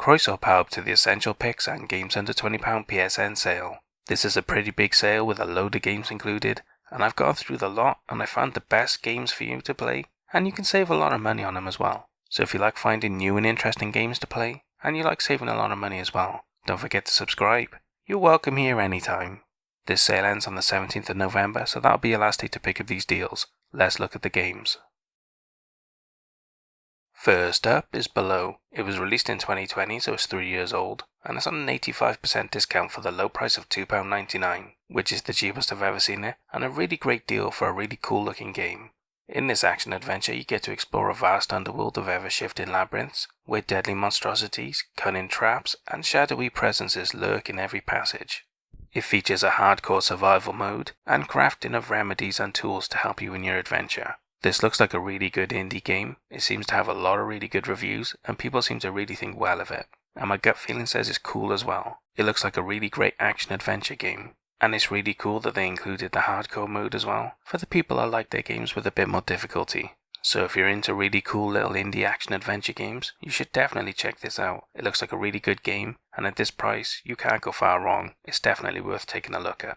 Croeso power up to the essential picks and games under £20 PSN sale. This is a pretty big sale with a load of games included, and I've gone through the lot and I found the best games for you to play, and you can save a lot of money on them as well. So if you like finding new and interesting games to play, and you like saving a lot of money as well, don't forget to subscribe. You're welcome here anytime. This sale ends on the 17th of November, so that'll be your last day to pick up these deals. Let's look at the games. First up is Below. It was released in 2020, so it's 3 years old, and it's on an 85% discount for the low price of £2.99, which is the cheapest I've ever seen it, and a really great deal for a really cool looking game. In this action adventure, you get to explore a vast underworld of ever-shifting labyrinths, where deadly monstrosities, cunning traps, and shadowy presences lurk in every passage. It features a hardcore survival mode, and crafting of remedies and tools to help you in your adventure. This looks like a really good indie game. It seems to have a lot of really good reviews, and people seem to really think well of it. And my gut feeling says it's cool as well. It looks like a really great action-adventure game. And it's really cool that they included the hardcore mode as well, for the people that like their games with a bit more difficulty. So if you're into really cool little indie action-adventure games, you should definitely check this out. It looks like a really good game, and at this price, you can't go far wrong. It's definitely worth taking a look at.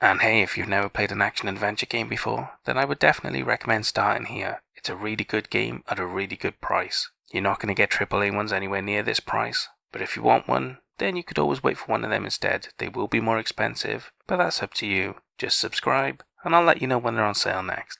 And hey, if you've never played an action-adventure game before, then I would definitely recommend starting here. It's a really good game at a really good price. You're not going to get AAA ones anywhere near this price, but if you want one, then you could always wait for one of them instead. They will be more expensive, but that's up to you. Just subscribe, and I'll let you know when they're on sale next.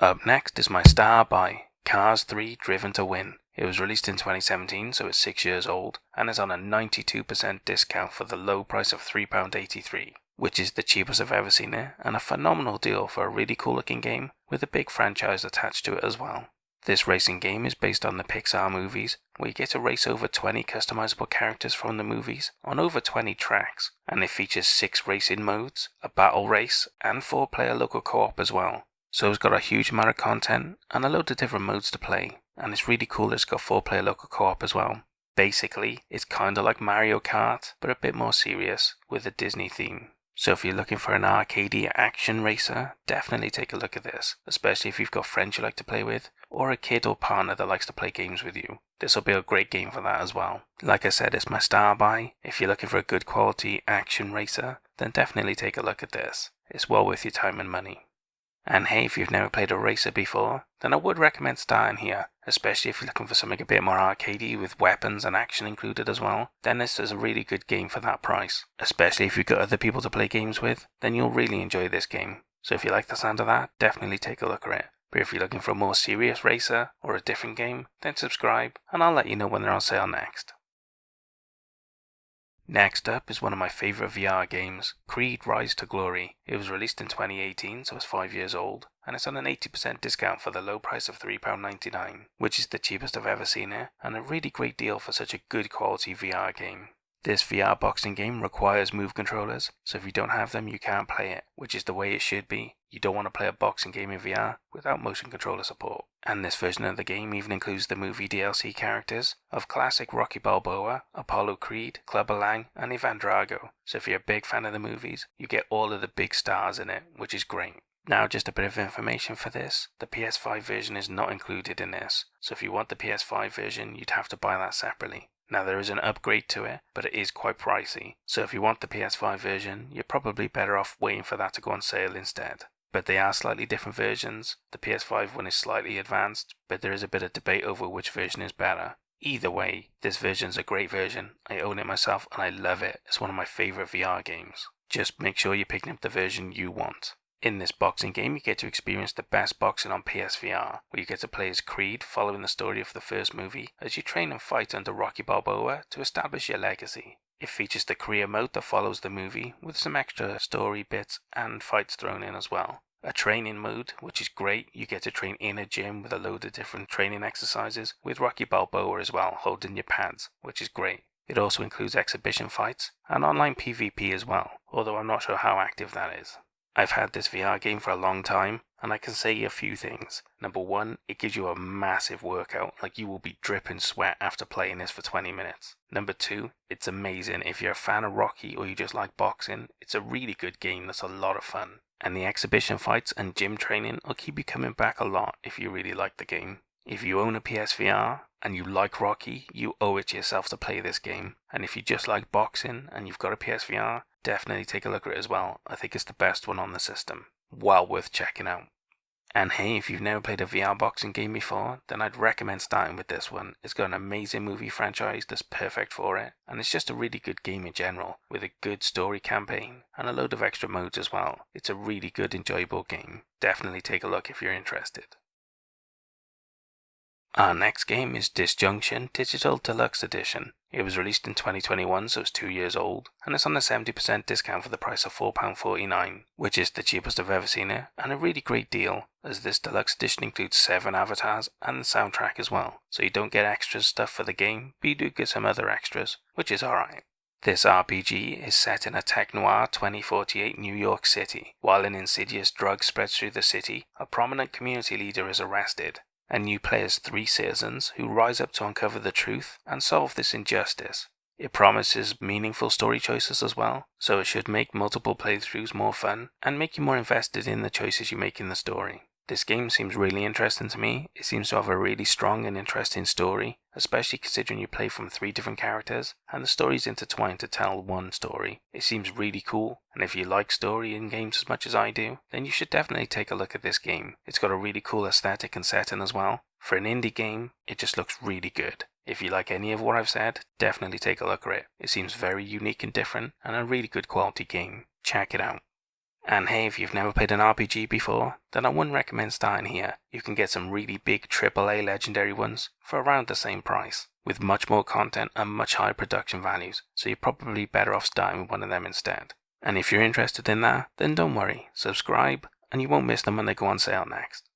Up next is my star buy, Cars 3 Driven to Win. It was released in 2017, so it's 6 years old, and is on a 92% discount for the low price of £3.83, which is the cheapest I've ever seen it, and a phenomenal deal for a really cool looking game with a big franchise attached to it as well. This racing game is based on the Pixar movies, where you get to race over 20 customizable characters from the movies on over 20 tracks, and it features 6 racing modes, a battle race, and 4-player local co-op as well. So it's got a huge amount of content and a load of different modes to play, and it's really cool that it's got 4-player local co-op as well. Basically, it's kinda like Mario Kart, but a bit more serious, with a Disney theme. So if you're looking for an arcadey action racer, definitely take a look at this, especially if you've got friends you like to play with, or a kid or partner that likes to play games with you. This will be a great game for that as well. Like I said, it's my star buy. If you're looking for a good quality action racer, then definitely take a look at this. It's well worth your time and money. And hey, if you've never played a racer before, then I would recommend starting here, especially if you're looking for something a bit more arcadey with weapons and action included as well, then this is a really good game for that price. Especially if you've got other people to play games with, then you'll really enjoy this game. So if you like the sound of that, definitely take a look at it. But if you're looking for a more serious racer or a different game, then subscribe, and I'll let you know when they're on sale next. Next up is one of my favourite VR games, Creed Rise to Glory. It was released in 2018, so it's 5 years old, and it's on an 80% discount for the low price of £3.99, which is the cheapest I've ever seen it, and a really great deal for such a good quality VR game. This VR boxing game requires Move controllers, so if you don't have them you can't play it, which is the way it should be. You don't want to play a boxing game in VR without motion controller support. And this version of the game even includes the movie DLC characters of classic Rocky Balboa, Apollo Creed, Clubber Lang, and Ivan Drago. So if you're a big fan of the movies, you get all of the big stars in it, which is great. Now just a bit of information for this, the PS5 version is not included in this, so if you want the PS5 version you'd have to buy that separately. Now there is an upgrade to it, but it is quite pricey, so if you want the PS5 version, you're probably better off waiting for that to go on sale instead. But they are slightly different versions. The PS5 one is slightly advanced, but there is a bit of debate over which version is better. Either way, this version's a great version. I own it myself and I love it. It's one of my favourite VR games. Just make sure you're picking up the version you want. In this boxing game, you get to experience the best boxing on PSVR, where you get to play as Creed following the story of the first movie as you train and fight under Rocky Balboa to establish your legacy. It features the career mode that follows the movie with some extra story bits and fights thrown in as well. A training mode, which is great. You get to train in a gym with a load of different training exercises with Rocky Balboa as well, holding your pads, which is great. It also includes exhibition fights and online PvP as well, although I'm not sure how active that is. I've had this VR game for a long time, and I can say a few things. Number one, it gives you a massive workout, like you will be dripping sweat after playing this for 20 minutes. Number two, it's amazing. If you're a fan of Rocky or you just like boxing, it's a really good game that's a lot of fun. And the exhibition fights and gym training will keep you coming back a lot if you really like the game. If you own a PSVR and you like Rocky, you owe it to yourself to play this game. And if you just like boxing and you've got a PSVR, definitely take a look at it as well. I think it's the best one on the system. Well worth checking out. And hey, if you've never played a VR boxing game before, then I'd recommend starting with this one. It's got an amazing movie franchise that's perfect for it, and it's just a really good game in general, with a good story campaign, and a load of extra modes as well. It's a really good, enjoyable game. Definitely take a look if you're interested. Our next game is Disjunction Digital Deluxe Edition. It was released in 2021, so it's 2 years old, and it's on a 70% discount for the price of £4.49, which is the cheapest I've ever seen it, and a really great deal, as this deluxe edition includes 7 avatars and the soundtrack as well, so you don't get extra stuff for the game, but you do get some other extras, which is alright. This RPG is set in a tech-noir 2048 New York City. While an insidious drug spreads through the city, a prominent community leader is arrested, and you play as 3 citizens who rise up to uncover the truth and solve this injustice. It promises meaningful story choices as well, so it should make multiple playthroughs more fun and make you more invested in the choices you make in the story. This game seems really interesting to me. It seems to have a really strong and interesting story, especially considering you play from 3 different characters, and the story's intertwined to tell one story. It seems really cool, and if you like story in games as much as I do, then you should definitely take a look at this game. It's got a really cool aesthetic and setting as well. For an indie game, it just looks really good. If you like any of what I've said, definitely take a look at it. It seems very unique and different, and a really good quality game. Check it out. And hey, if you've never played an RPG before, then I wouldn't recommend starting here. You can get some really big AAA legendary ones for around the same price, with much more content and much higher production values, so you're probably better off starting with one of them instead. And if you're interested in that, then don't worry, subscribe, and you won't miss them when they go on sale next.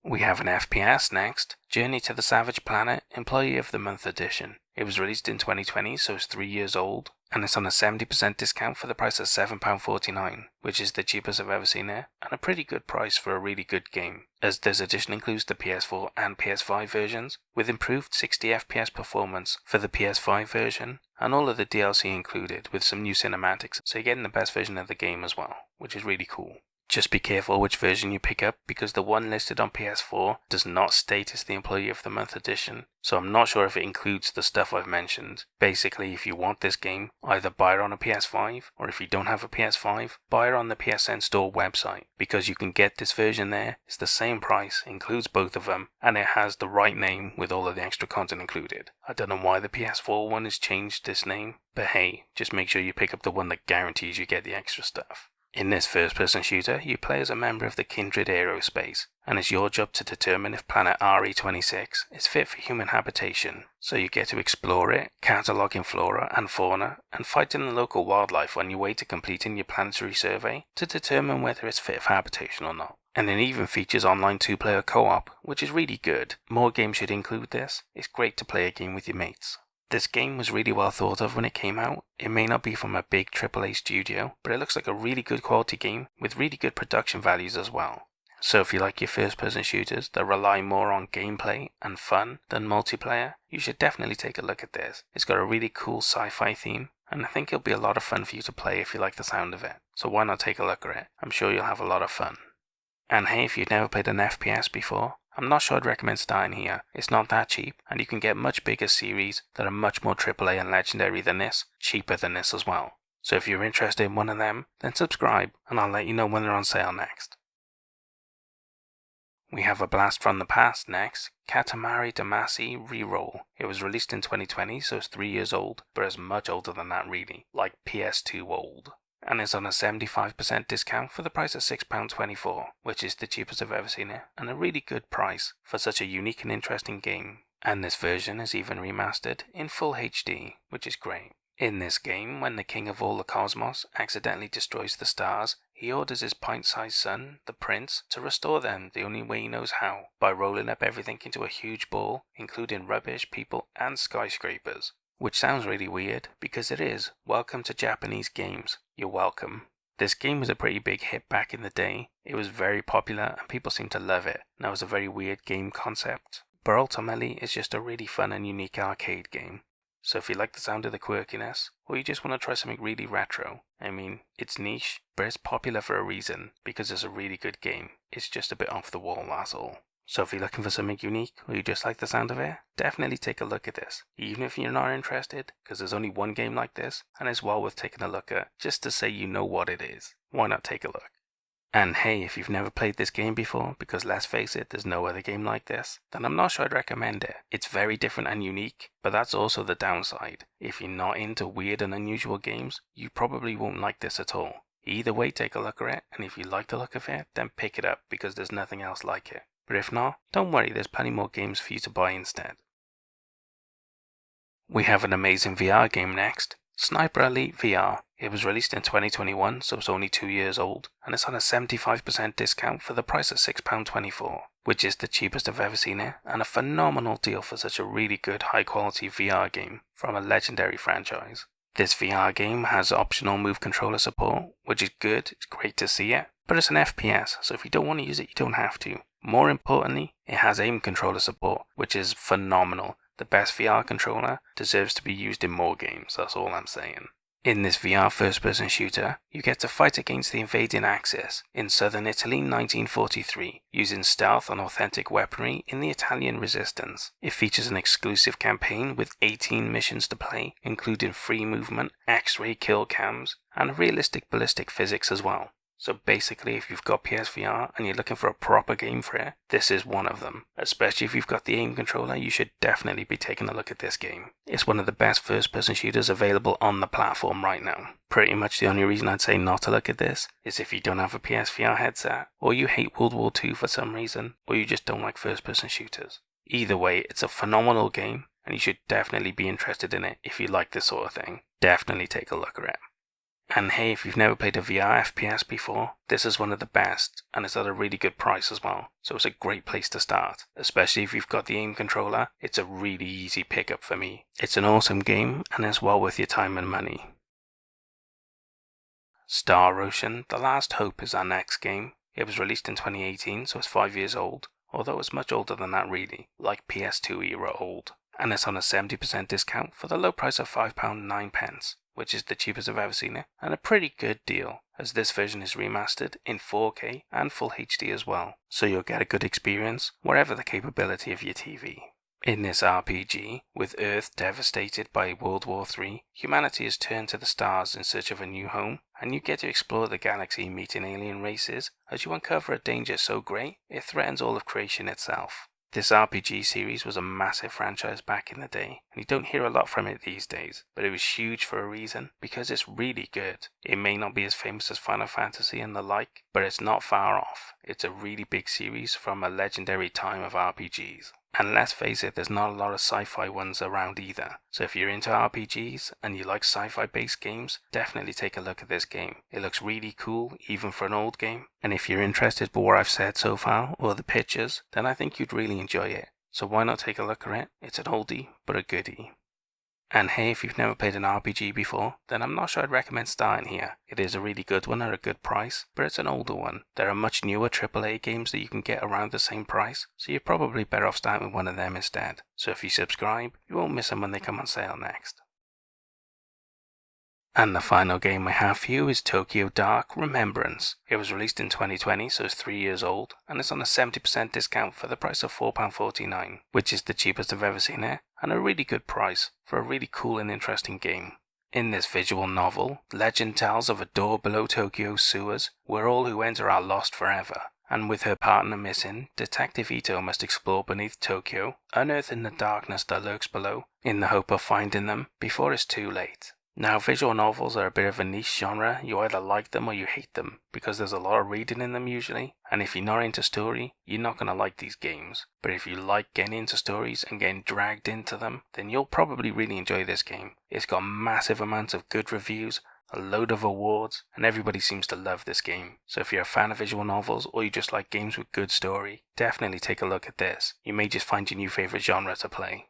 We have an FPS next, Journey to the Savage Planet Employee of the Month Edition. It was released in 2020, so it's 3 years old, and it's on a 70% discount for the price of £7.49, which is the cheapest I've ever seen it, and a pretty good price for a really good game, as this edition includes the PS4 and PS5 versions, with improved 60 FPS performance for the PS5 version, and all of the DLC included, with some new cinematics, so you're getting the best version of the game as well, which is really cool. Just be careful which version you pick up, because the one listed on PS4 does not state it's the Employee of the Month edition, so I'm not sure if it includes the stuff I've mentioned. Basically, if you want this game, either buy it on a PS5, or if you don't have a PS5, buy it on the PSN store website, because you can get this version there. It's the same price, includes both of them, and it has the right name with all of the extra content included. I don't know why the PS4 one has changed this name, but hey, just make sure you pick up the one that guarantees you get the extra stuff. In this first-person shooter, you play as a member of the Kindred Aerospace, and it's your job to determine if planet RE26 is fit for human habitation. So you get to explore it, cataloguing flora and fauna, and fighting the local wildlife on your way to completing your planetary survey to determine whether it's fit for habitation or not. And it even features online 2-player co-op, which is really good. More games should include this. It's great to play a game with your mates. This game was really well thought of when it came out. It may not be from a big AAA studio, but it looks like a really good quality game with really good production values as well. So if you like your first-person shooters that rely more on gameplay and fun than multiplayer, you should definitely take a look at this. It's got a really cool sci-fi theme, and I think it'll be a lot of fun for you to play if you like the sound of it. So why not take a look at it? I'm sure you'll have a lot of fun. And hey, if you've never played an FPS before, I'm not sure I'd recommend starting here. It's not that cheap, and you can get much bigger series that are much more AAA and legendary than this, cheaper than this as well. So if you're interested in one of them, then subscribe, and I'll let you know when they're on sale next. We have a blast from the past next, Katamari Damacy Reroll. It was released in 2020, so it's 3 years old, but it's much older than that really, like PS2 old. And it's on a 75% discount for the price of £6.24, which is the cheapest I've ever seen it, and a really good price for such a unique and interesting game. And this version is even remastered in full HD, which is great. In this game, when the king of all the cosmos accidentally destroys the stars, he orders his pint-sized son, the prince, to restore them the only way he knows how, by rolling up everything into a huge ball, including rubbish, people, and skyscrapers. Which sounds really weird, because it is. Welcome to Japanese games. You're welcome. This game was a pretty big hit back in the day. It was very popular and people seemed to love it. And that was a very weird game concept. But ultimately, it's just a really fun and unique arcade game. So if you like the sound of the quirkiness, or you just want to try something really retro, I mean, it's niche, but it's popular for a reason, because it's a really good game. It's just a bit off the wall, that's all. So if you're looking for something unique, or you just like the sound of it, definitely take a look at this, even if you're not interested, because there's only one game like this, and it's well worth taking a look at, just to say you know what it is. Why not take a look? And hey, if you've never played this game before, because let's face it, there's no other game like this, then I'm not sure I'd recommend it. It's very different and unique, but that's also the downside. If you're not into weird and unusual games, you probably won't like this at all. Either way, take a look at it, and if you like the look of it, then pick it up, because there's nothing else like it. But if not, don't worry, there's plenty more games for you to buy instead. We have an amazing VR game next. Sniper Elite VR. It was released in 2021, so it's only 2 years old, and it's on a 75% discount for the price of £6.24, which is the cheapest I've ever seen it, and a phenomenal deal for such a really good high quality VR game from a legendary franchise. This VR game has optional move controller support, which is good, it's great to see it, but it's an FPS, so if you don't want to use it, you don't have to. More importantly, it has aim controller support, which is phenomenal. The best VR controller deserves to be used in more games, that's all I'm saying. In this VR first-person shooter, you get to fight against the invading Axis in southern Italy 1943, using stealth and authentic weaponry in the Italian resistance. It features an exclusive campaign with 18 missions to play, including free movement, X-ray kill cams, and realistic ballistic physics as well. So basically, if you've got PSVR and you're looking for a proper game for it, this is one of them. Especially if you've got the aim controller, you should definitely be taking a look at this game. It's one of the best first-person shooters available on the platform right now. Pretty much the only reason I'd say not to look at this is if you don't have a PSVR headset, or you hate World War II for some reason, or you just don't like first-person shooters. Either way, it's a phenomenal game, and you should definitely be interested in it if you like this sort of thing. Definitely take a look at it. And hey, if you've never played a VR FPS before, this is one of the best, and it's at a really good price as well, so it's a great place to start. Especially if you've got the aim controller, it's a really easy pickup for me. It's an awesome game, and it's well worth your time and money. Star Ocean: The Last Hope is our next game. It was released in 2018, so it's 5 years old, although it's much older than that really, like PS2 era old. And it's on a 70% discount for the low price of £5.09, which is the cheapest I've ever seen it, and a pretty good deal, as this version is remastered in 4K and Full HD as well, so you'll get a good experience wherever the capability of your TV. In this RPG, with Earth devastated by World War III, humanity has turned to the stars in search of a new home, and you get to explore the galaxy meeting alien races as you uncover a danger so great it threatens all of creation itself. This RPG series was a massive franchise back in the day, and you don't hear a lot from it these days, but it was huge for a reason, because it's really good. It may not be as famous as Final Fantasy and the like, but it's not far off. It's a really big series from a legendary time of RPGs. And let's face it, there's not a lot of sci-fi ones around either, so if you're into RPGs and you like sci-fi based games, definitely take a look at this game. It looks really cool, even for an old game, and if you're interested by what I've said so far, or the pictures, then I think you'd really enjoy it. So why not take a look at it? It's an oldie, but a goodie. And hey, if you've never played an RPG before, then I'm not sure I'd recommend starting here. It is a really good one at a good price, but it's an older one. There are much newer AAA games that you can get around the same price, so you're probably better off starting with one of them instead. So if you subscribe, you won't miss them when they come on sale next. And the final game I have for you is Tokyo Dark Remembrance. It was released in 2020, so it's 3 years old, and it's on a 70% discount for the price of £4.49, which is the cheapest I've ever seen it, and a really good price for a really cool and interesting game. In this visual novel, legend tells of a door below Tokyo's sewers, where all who enter are lost forever. And with her partner missing, Detective Ito must explore beneath Tokyo, unearthing the darkness that lurks below, in the hope of finding them before it's too late. Now, visual novels are a bit of a niche genre. You either like them or you hate them, because there's a lot of reading in them usually, and if you're not into story, you're not going to like these games. But if you like getting into stories and getting dragged into them, then you'll probably really enjoy this game. It's got massive amounts of good reviews, a load of awards, and everybody seems to love this game. So if you're a fan of visual novels, or you just like games with good story, definitely take a look at this. You may just find your new favourite genre to play.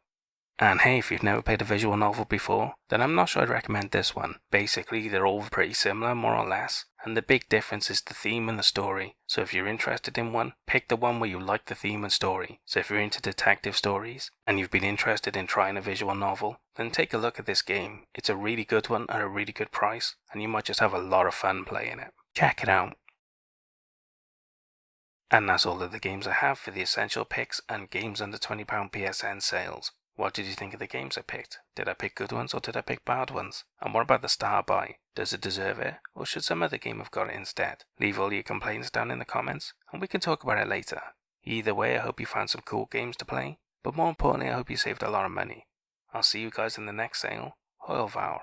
And hey, if you've never played a visual novel before, then I'm not sure I'd recommend this one. Basically, they're all pretty similar, more or less, and the big difference is the theme and the story. So if you're interested in one, pick the one where you like the theme and story. So if you're into detective stories, and you've been interested in trying a visual novel, then take a look at this game. It's a really good one at a really good price, and you might just have a lot of fun playing it. Check it out. And that's all of the games I have for the essential picks and games under £20 PSN sales. What did you think of the games I picked? Did I pick good ones or did I pick bad ones? And what about the star buy? Does it deserve it, or should some other game have got it instead? Leave all your complaints down in the comments, and we can talk about it later. Either way, I hope you found some cool games to play, but more importantly, I hope you saved a lot of money. I'll see you guys in the next sale. Hoil Vour.